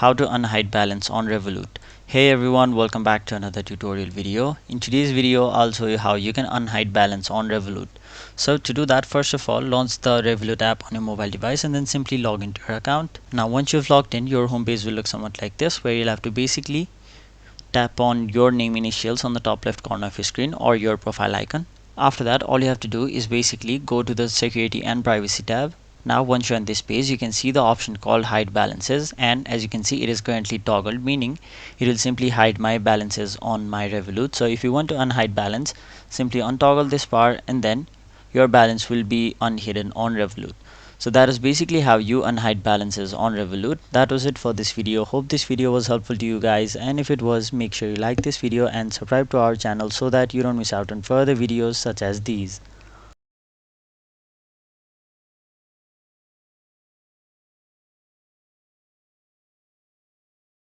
how to unhide balance on Revolut. Hey everyone, welcome back to another tutorial video. In today's video, I'll show you how you can unhide balance on Revolut. So to do that, first of all, launch the Revolut app on your mobile device and then simply log into your account. Now once you've logged in, your home page will look somewhat like this, where you'll have to basically tap on your name initials on the top left corner of your screen or your profile icon. After that, all you have to do is basically go to the security and privacy tab. Now once you're on this page, you can see the option called hide balances, and as you can see, it is currently toggled, meaning it will simply hide my balances on my Revolut. So if you want to unhide balance, simply untoggle this bar and then your balance will be unhidden on Revolut. So that is basically how you unhide balances on Revolut. That was it for this video. Hope this video was helpful to you guys, and if it was, make sure you like this video and subscribe to our channel so that you don't miss out on further videos such as these.